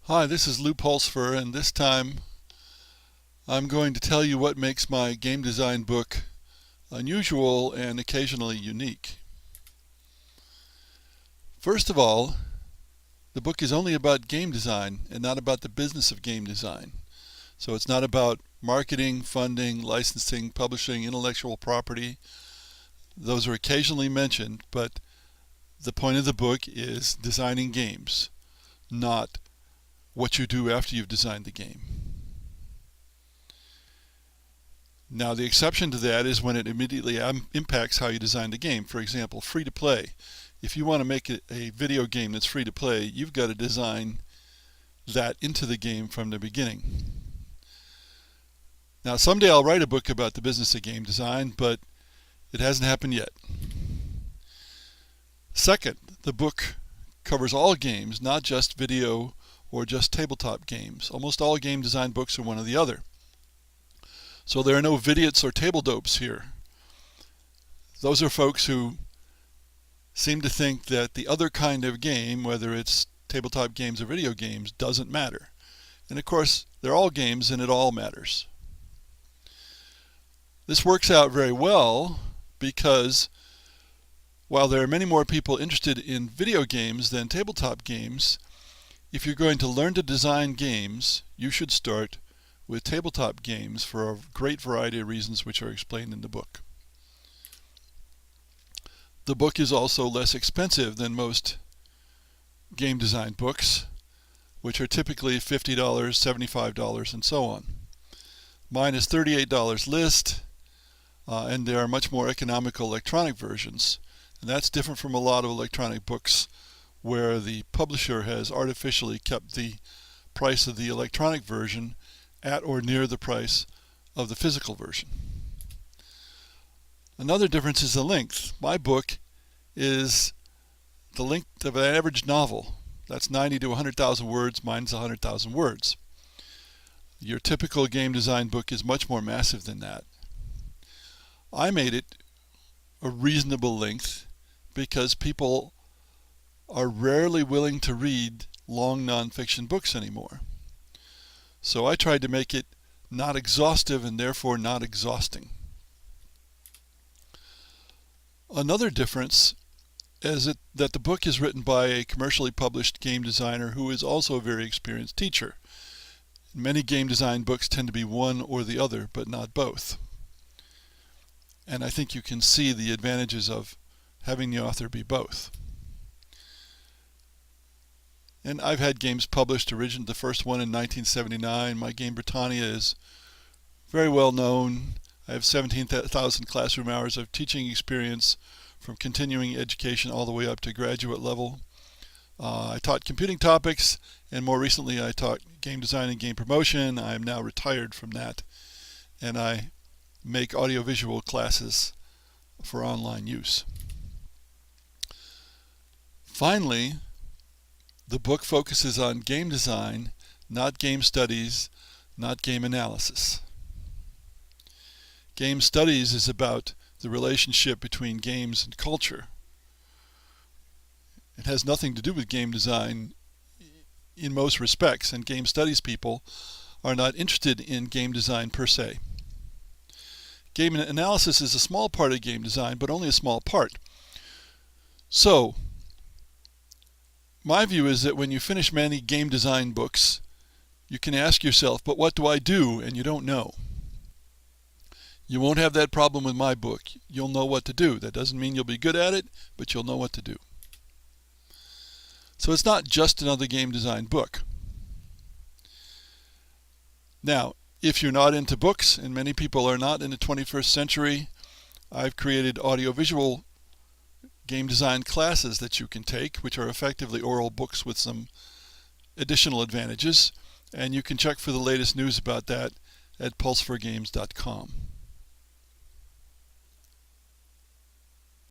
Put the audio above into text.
Hi, this is Lou Pulsfer, and this time I'm going to tell you what makes my game design book unusual and occasionally unique. First of all, the book is only about game design and not about the business of game design. So it's not about marketing, funding, licensing, publishing, intellectual property. Those are occasionally mentioned, but the point of the book is designing games, not what you do after you've designed the game. Now, the exception to that is when it immediately impacts how you design the game. For example, free to play. If you want to make a video game that's free to play, you've got to design that into the game from the beginning. Now, someday I'll write a book about the business of game design, but it hasn't happened yet. Second, the book covers all games, not just video or just tabletop games. Almost all game design books are one or the other. So there are no vidiots or table dopes here. Those are folks who seem to think that the other kind of game, whether it's tabletop games or video games, doesn't matter. And of course, they're all games and it all matters. This works out very well because while there are many more people interested in video games than tabletop games, if you're going to learn to design games, you should start with tabletop games for a great variety of reasons which are explained in the book. The book is also less expensive than most game design books, which are typically $50, $75, and so on. Mine is $38 list, and there are much more economical electronic versions. And that's different from a lot of electronic books where the publisher has artificially kept the price of the electronic version at or near the price of the physical version. Another difference is the length. My book is the length of an average novel. That's 90 to 100,000 words. Mine's 100,000 words. Your typical game design book is much more massive than that. I made it a reasonable length because people are rarely willing to read long nonfiction books anymore. So I tried to make it not exhaustive and therefore not exhausting. Another difference is that the book is written by a commercially published game designer who is also a very experienced teacher. Many game design books tend to be one or the other, but not both. And I think you can see the advantages of having the author be both. And I've had games published, the first one in 1979. My game Britannia is very well known. I have 17,000 classroom hours of teaching experience from continuing education all the way up to graduate level. I taught computing topics, and more recently I taught game design and game promotion. I am now retired from that, and I make audiovisual classes for online use. Finally, the book focuses on game design, not game studies, not game analysis. Game studies is about the relationship between games and culture. It has nothing to do with game design in most respects, and game studies people are not interested in game design per se. Game analysis is a small part of game design, but only a small part. So, my view is that when you finish many game design books, you can ask yourself, but what do I do? And you don't know. You won't have that problem with my book. You'll know what to do. That doesn't mean you'll be good at it, but you'll know what to do. So it's not just another game design book. Now, if you're not into books, and many people are not in the 21st century, I've created audiovisual game design classes that you can take, which are effectively oral books with some additional advantages, and you can check for the latest news about that at pulseforgames.com.